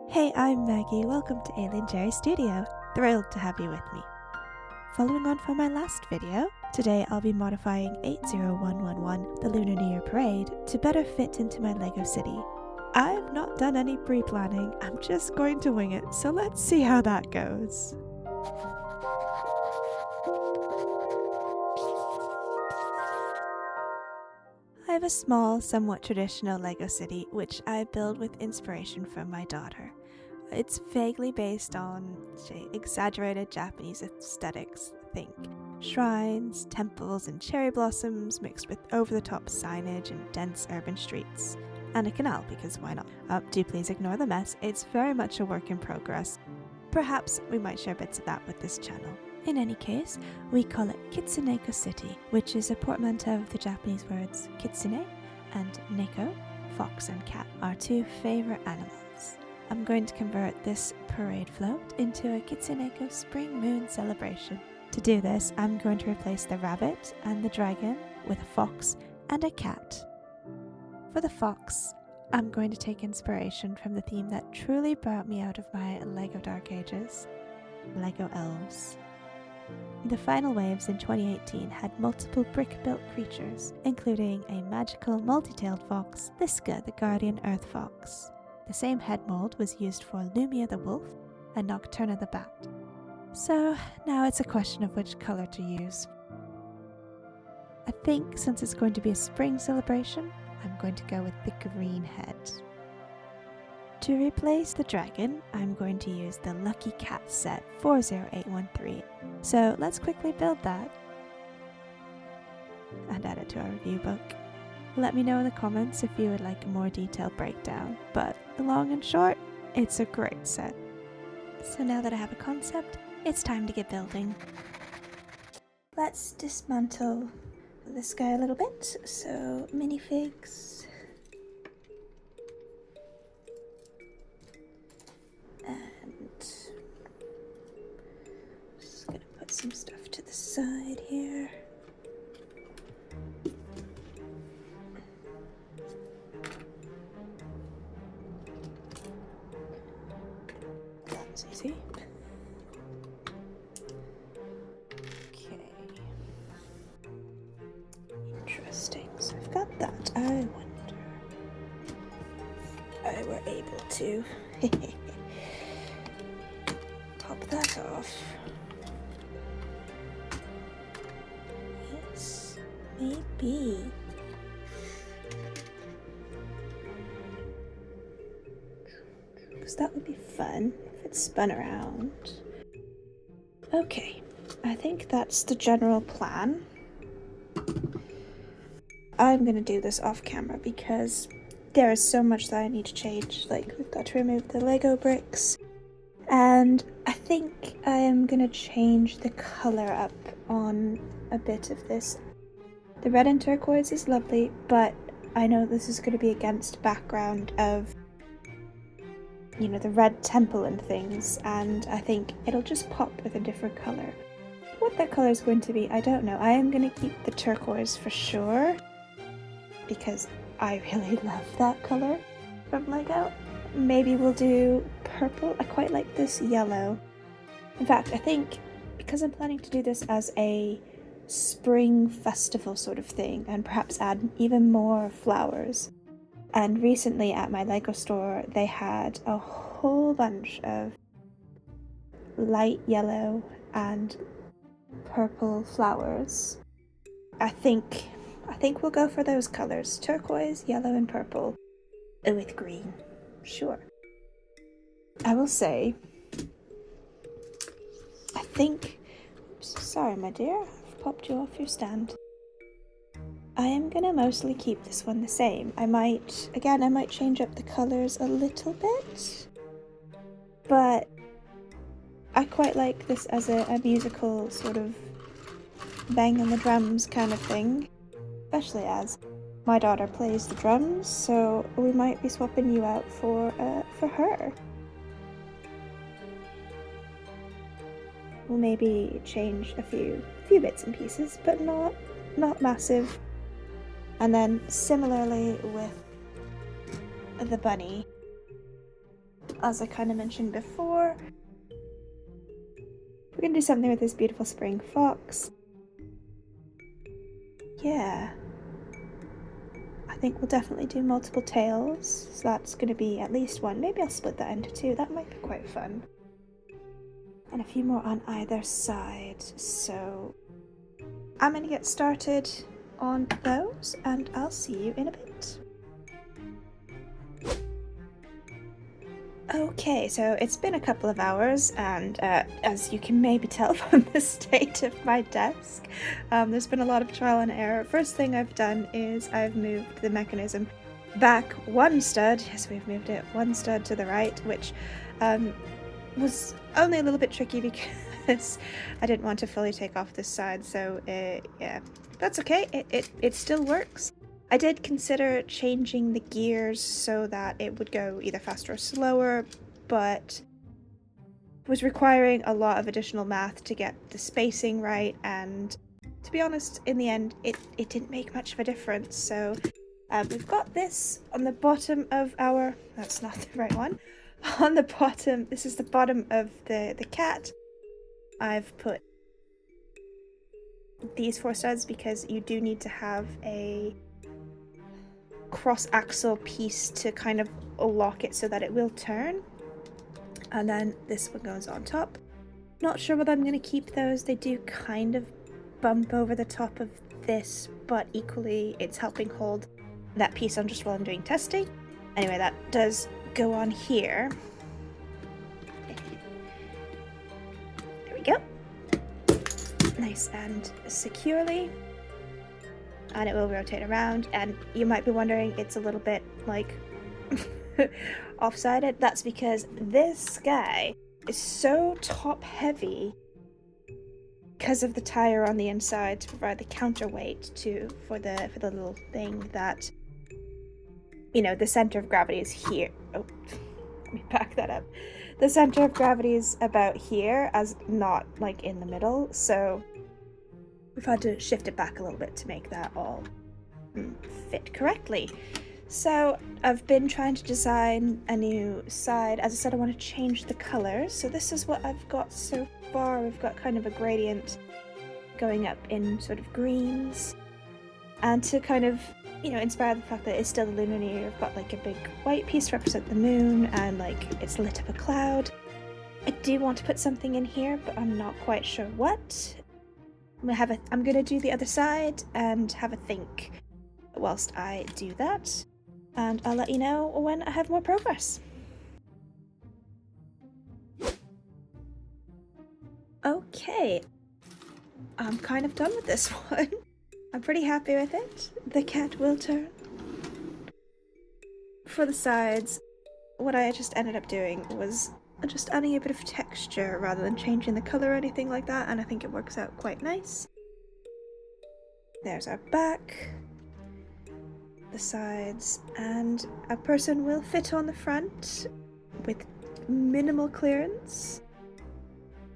Hey, I'm Maggie. Welcome to aliencherry.studio. Thrilled to have you with me. Following on from my last video, today I'll be modifying 80111, the Lunar New Year Parade, to better fit into my LEGO city. I've not done any pre-planning, I'm just going to wing it, so let's see how that goes. I have a small, somewhat traditional LEGO city, which I build with inspiration from my daughter. It's vaguely based on, say, exaggerated Japanese aesthetics. Think shrines, temples, and cherry blossoms mixed with over-the-top signage and dense urban streets. And a canal, because why not? Do please ignore the mess, it's very much a work in progress. Perhaps we might share bits of that with this channel. In any case, we call it Kitsuneko City, which is a portmanteau of the Japanese words kitsune and neko, fox and cat, our two favorite animals. I'm going to convert this parade float into a Kitsuneko spring moon celebration. To do this, I'm going to replace the rabbit and the dragon with a fox and a cat. For the fox, I'm going to take inspiration from the theme that truly brought me out of my LEGO Dark Ages, LEGO Elves. The final waves in 2018 had multiple brick-built creatures, including a magical multi-tailed fox, Liska the Guardian Earth Fox. The same head mold was used for Lumia the Wolf and Nocturna the Bat. So now it's a question of which color to use. I think since it's going to be a spring celebration, I'm going to go with the green head. To replace the dragon, I'm going to use the Lucky Cat set 40813. So let's quickly build that and add it to our review book. Let me know in the comments if you would like a more detailed breakdown, but the long and short, it's a great set. So now that I have a concept, it's time to get building. Let's dismantle this guy a little bit. So minifigs. And just gonna put some stuff to the side here. That's easy. Okay. Interesting. So I've got that. I wonder if I were able to pop that off. Yes, maybe. Because that would be fun if it spun around. Okay, I think that's the general plan. I'm gonna do this off camera because there is so much that I need to change. Like, we've got to remove the Lego bricks. And I think I am gonna change the color up on a bit of this. The red and turquoise is lovely, but I know this is gonna be against background of, you know, the red temple and things, and I think it'll just pop with a different color. What that color is going to be, I don't know. I am going to keep the turquoise for sure, because I really love that color from LEGO. Maybe we'll do purple. I quite like this yellow. In fact, I think because I'm planning to do this as a spring festival sort of thing, and perhaps add even more flowers. And recently at my LEGO store, they had a whole bunch of light yellow and purple flowers. I think we'll go for those colors. Turquoise, yellow, and purple. With green. Sure. I will say, I think... Oops, sorry, my dear. I've popped you off your stand. I am gonna mostly keep this one the same. I might change up the colors a little bit, but I quite like this as a musical sort of bang on the drums kind of thing, especially as my daughter plays the drums, so we might be swapping you out for her. We'll maybe change a few bits and pieces, but not massive. And then similarly with the bunny, as I kind of mentioned before, we're gonna do something with this beautiful spring fox. Yeah. I think we'll definitely do multiple tails, so that's gonna be at least one. Maybe I'll split that into two, that might be quite fun. And a few more on either side, so I'm gonna get started on those, and I'll see you in a bit. Okay, so it's been a couple of hours, and as you can maybe tell from the state of my desk, there's been a lot of trial and error. First thing I've done is I've moved the mechanism back one stud. Yes, we've moved it one stud to the right, which was only a little bit tricky because I didn't want to fully take off this side, so yeah, that's okay, it still works. I did consider changing the gears so that it would go either faster or slower, but was requiring a lot of additional math to get the spacing right, and to be honest, in the end, it didn't make much of a difference. So we've got this on the bottom of our, that's not the right one, on the bottom, this is the bottom of the cat. I've put these 4 studs because you do need to have a cross-axle piece to kind of lock it so that it will turn. And then this one goes on top. Not sure whether I'm going to keep those. They do kind of bump over the top of this, but equally it's helping hold that piece on just while I'm doing testing. Anyway, that does go on here. There we go. Nice and securely. And it will rotate around, and you might be wondering, it's a little bit like off-sided. That's because this guy is so top heavy because of the tire on the inside to provide the counterweight for the little thing, that, you know, the center of gravity is here. Oh, let me back that up. The center of gravity is about here, as not like in the middle, so we've had to shift it back a little bit to make that all fit correctly. So I've been trying to design a new side. As I said, I want to change the colors. So this is what I've got so far. We've got kind of a gradient going up in sort of greens. And to kind of, you know, inspire the fact that it's still the Lunar New Year, I've got like a big white piece to represent the moon, and like it's lit up a cloud. I do want to put something in here, but I'm not quite sure what. I'm gonna do the other side and have a think whilst I do that, and I'll let you know when I have more progress. Okay, I'm kind of done with this one. I'm pretty happy with it. The cat will turn. For the sides, what I just ended up doing was just adding a bit of texture rather than changing the color or anything like that, and I think it works out quite nice. There's our back, the sides, and a person will fit on the front with minimal clearance,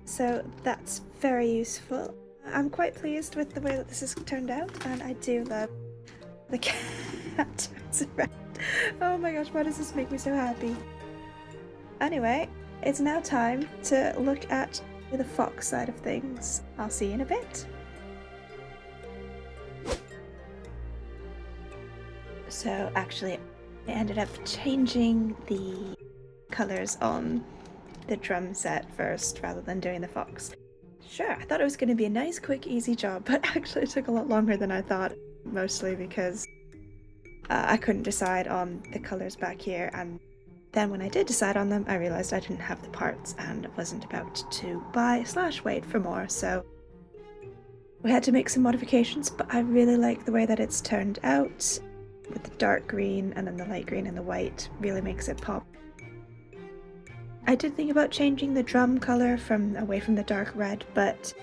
so that's very useful. I'm quite pleased with the way that this has turned out, and I do love the cat turns around. Oh my gosh, why does this make me so happy? Anyway, it's now time to look at the fox side of things. I'll see you in a bit. So actually, I ended up changing the colors on the drum set first rather than doing the fox. Sure, I thought it was going to be a nice, quick, easy job, but actually it took a lot longer than I thought, mostly because I couldn't decide on the colors back here, and then when I did decide on them, I realized I didn't have the parts and wasn't about to buy/wait for more, so we had to make some modifications, but I really like the way that it's turned out, with the dark green and then the light green and the white really makes it pop. I did think about changing the drum color away from the dark red, but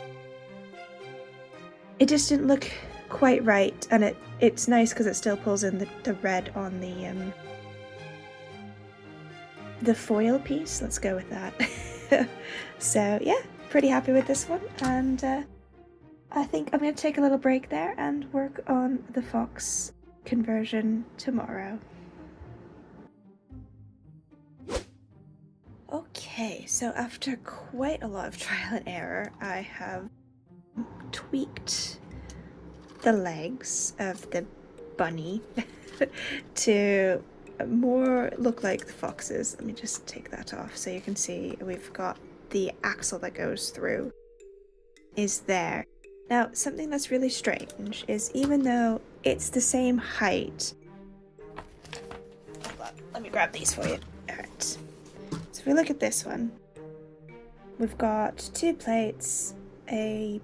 it just didn't look quite right, and it's nice because it still pulls in the red on the foil piece. Let's go with that. So yeah, pretty happy with this one, and I think I'm going to take a little break there and work on the fox conversion tomorrow. Okay, so after quite a lot of trial and error, I have tweaked the legs of the bunny to more look like the foxes. Let me just take that off so you can see we've got the axle that goes through is there. Now, something that's really strange is even though it's the same height... Hold on, let me grab these for you. Alright. So if we look at this one, we've got 2 plates, a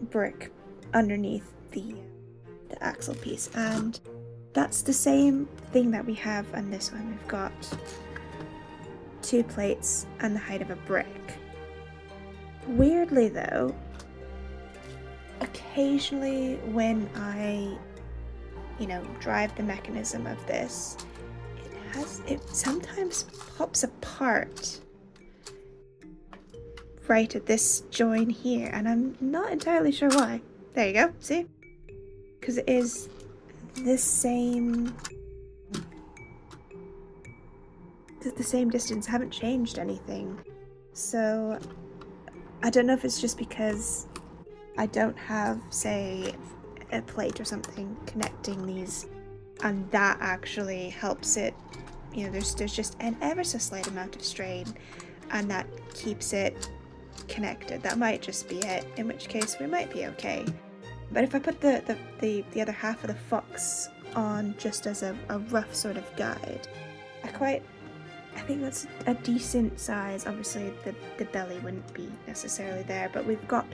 brick underneath the axle piece, and that's the same thing that we have on this one. We've got 2 plates and the height of a brick. Weirdly though, occasionally when I, drive the mechanism of this, it sometimes pops apart right at this join here, and I'm not entirely sure why. There you go, see? Because it is the same distance. I haven't changed anything. So I don't know if it's just because I don't have, say, a plate or something connecting these, and that actually helps it. There's just an ever so slight amount of strain, and that keeps it connected. That might just be it, in which case we might be okay. But if I put the other half of the fox on just as a rough sort of guide, I think that's a decent size. Obviously the belly wouldn't be necessarily there, but we've got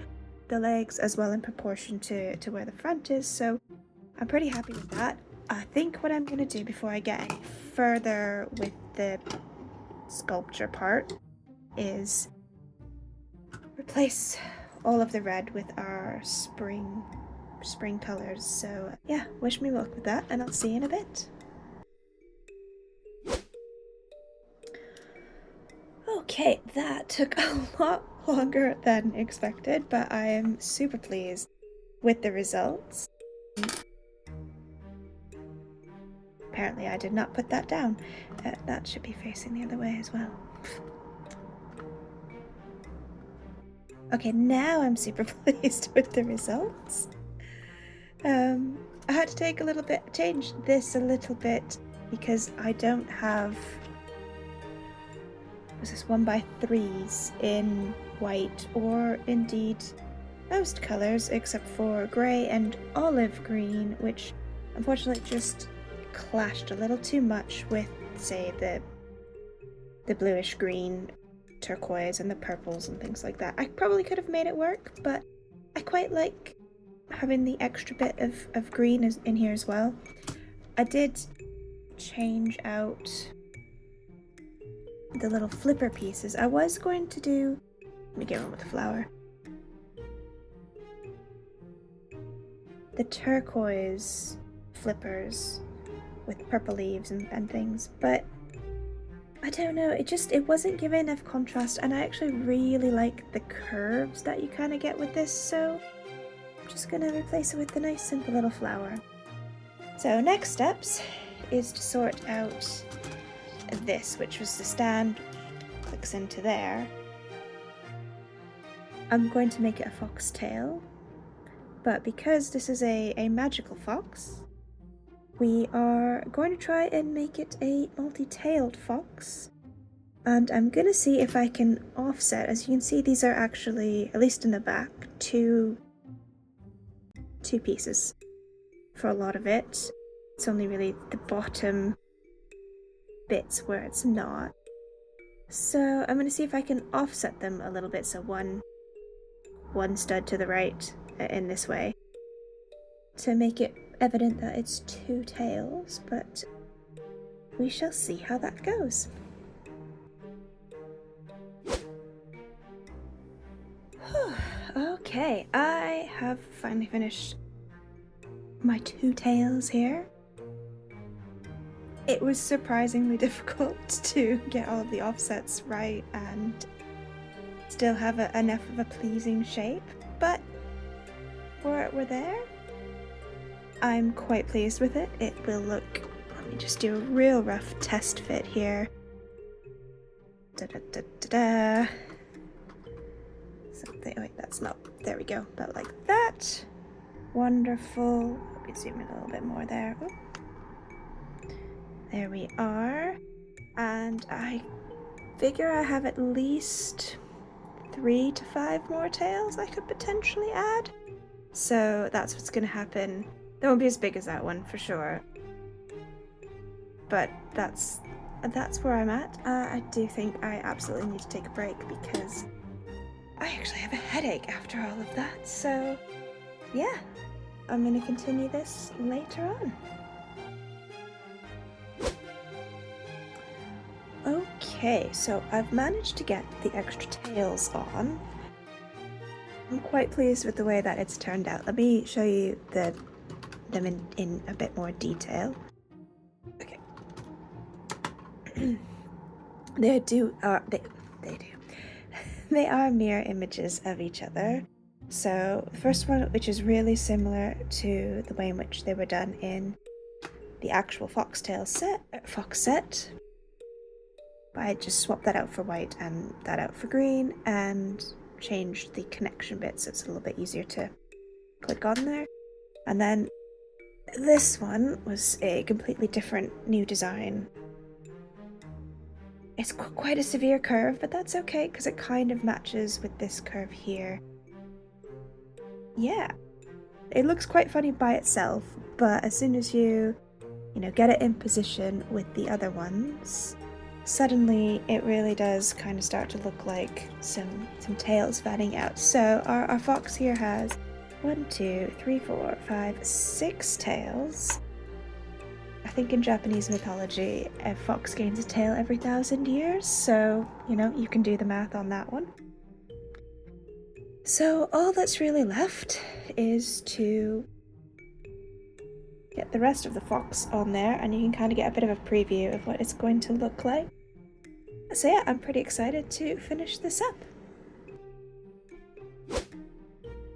the legs as well in proportion to where the front is, so I'm pretty happy with that. I think what I'm going to do before I get any further with the sculpture part is replace all of the red with our spring colors. So yeah, wish me luck with that, and I'll see you in a bit. Okay, that took a lot longer than expected, but I am super pleased with the results. Apparently I did not put that down. That should be facing the other way as well. Okay, now I'm super pleased with the results. I had to change this a little bit because I don't have, was this 1x3s in white, or indeed most colours except for grey and olive green, which unfortunately just clashed a little too much with, say, the bluish green, turquoise, and the purples and things like that. I probably could have made it work, but I quite like having the extra bit of green in here as well. I did change out the little flipper pieces. I was going to do... Let me get one with the flower. The turquoise flippers with purple leaves and things, but I don't know, it wasn't giving enough contrast, and I actually really like the curves that you kind of get with this, so I'm just gonna replace it with the nice simple little flower. So next steps is to sort out this, which was the stand, clicks into there. I'm going to make it a foxtail, but because this is a magical fox, we are going to try and make it a multi-tailed fox, and I'm going to see if I can offset. As you can see, these are actually, at least in the back, two pieces for a lot of it. It's only really the bottom bits where it's not. So I'm going to see if I can offset them a little bit, so one stud to the right in this way, to make it evident that it's 2 tails, but we shall see how that goes. Okay, I have finally finished my 2 tails here. It was surprisingly difficult to get all of the offsets right and still have enough of a pleasing shape, but we're there. I'm quite pleased with it. It will look, let me just do a real rough test fit here. Da-da-da-da-da. Something, wait, that's not, there we go, about like that. Wonderful. Let me zoom in a little bit more there. Oop. There we are. And I figure I have at least 3 to 5 more tails I could potentially add. So that's what's going to happen. They won't be as big as that one for sure. But that's where I'm at. I do think I absolutely need to take a break because I actually have a headache after all of that. So yeah, I'm going to continue this later on. Okay, so I've managed to get the extra tails on. I'm quite pleased with the way that it's turned out. Let me show you them in a bit more detail. Okay. They are mirror images of each other. So the first one, which is really similar to the way in which they were done in the actual fox set. I just swapped that out for white and that out for green and changed the connection bit so it's a little bit easier to click on there. And then this one was a completely different new design. It's quite a severe curve, but that's okay because it kind of matches with this curve here. Yeah, it looks quite funny by itself, but as soon as you get it in position with the other ones, suddenly it really does kind of start to look like some tails fanning out. So our fox here has 1, 2, 3, 4, 5, 6 tails. I think in Japanese mythology, a fox gains a tail every 1,000 years, so you can do the math on that one. So all that's really left is to get the rest of the fox on there, and you can kind of get a bit of a preview of what it's going to look like. So yeah, I'm pretty excited to finish this up.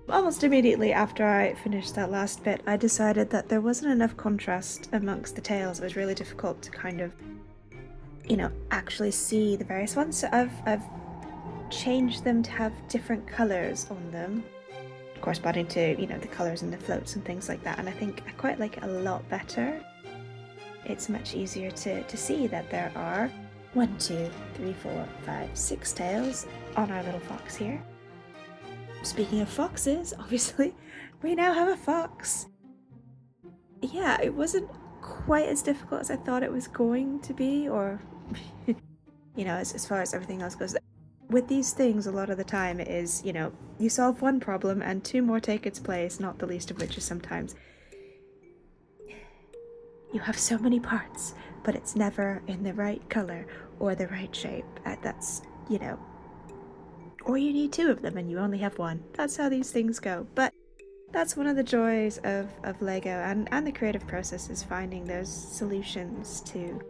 Almost immediately after I finished that last bit, I decided that there wasn't enough contrast amongst the tails. It was really difficult to kind of, actually see the various ones. So I've changed them to have different colors on them, corresponding to, the colors in the floats and things like that. And I think I quite like it a lot better. It's much easier to see that there are 1, 2, 3, 4, 5, 6 tails on our little fox here. Speaking of foxes, obviously, we now have a fox. Yeah, it wasn't quite as difficult as I thought it was going to be, or, as far as everything else goes. With these things, a lot of the time it is, you solve one problem and 2 more take its place, not the least of which is sometimes you have so many parts, but it's never in the right color or the right shape. That's, or you need 2 of them and you only have 1. That's how these things go. But that's one of the joys of Lego and the creative process, is finding those solutions to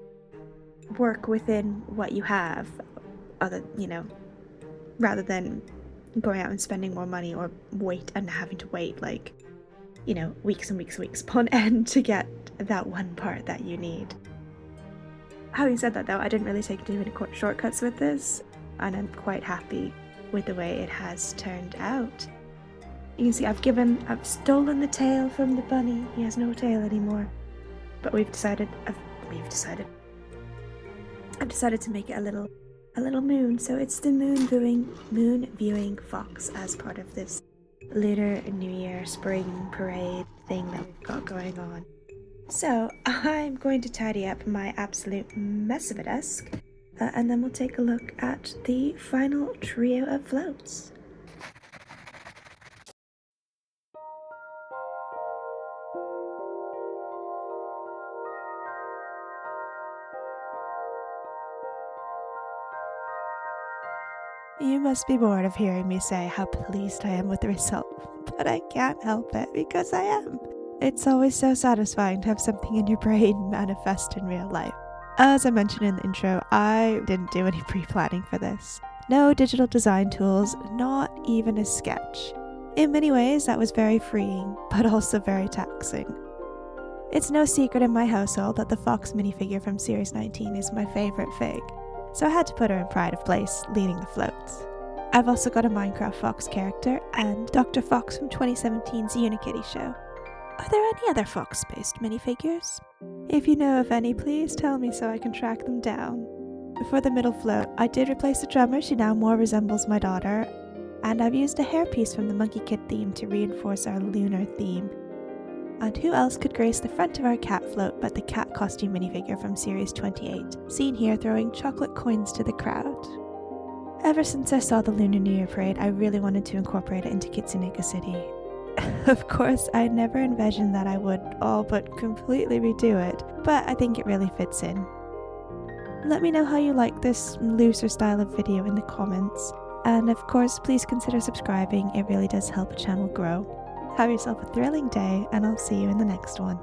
work within what you have, rather than going out and spending more money or having to wait weeks and weeks and weeks upon end to get that one part that you need. Having said that though, I didn't really take too many shortcuts with this, and I'm quite happy with the way it has turned out. You can see I've stolen the tail from the bunny. He has no tail anymore. But I've decided to make it a little moon. So it's the moon viewing fox as part of this Lunar New Year Spring Parade thing that we've got going on. So I'm going to tidy up my absolute mess of a desk, and then we'll take a look at the final trio of floats. You must be bored of hearing me say how pleased I am with the result, but I can't help it because I am. It's always so satisfying to have something in your brain manifest in real life. As I mentioned in the intro, I didn't do any pre-planning for this. No digital design tools, not even a sketch. In many ways, that was very freeing, but also very taxing. It's no secret in my household that the Fox minifigure from Series 19 is my favourite fig. so I had to put her in pride of place, leading the floats. I've also got a Minecraft Fox character and Dr. Fox from 2017's Unikitty show. Are there any other Fox-based minifigures? If you know of any, please tell me so I can track them down. For the middle float, I did replace the drummer. She now more resembles my daughter, and I've used a hairpiece from the Monkey Kid theme to reinforce our lunar theme. And who else could grace the front of our cat float but the cat costume minifigure from Series 28, seen here throwing chocolate coins to the crowd. Ever since I saw the Lunar New Year Parade, I really wanted to incorporate it into Kitsuneka City. Of course, I never envisioned that I would all but completely redo it, but I think it really fits in. Let me know how you like this looser style of video in the comments, and of course please consider subscribing, it really does help the channel grow. Have yourself a thrilling day, and I'll see you in the next one.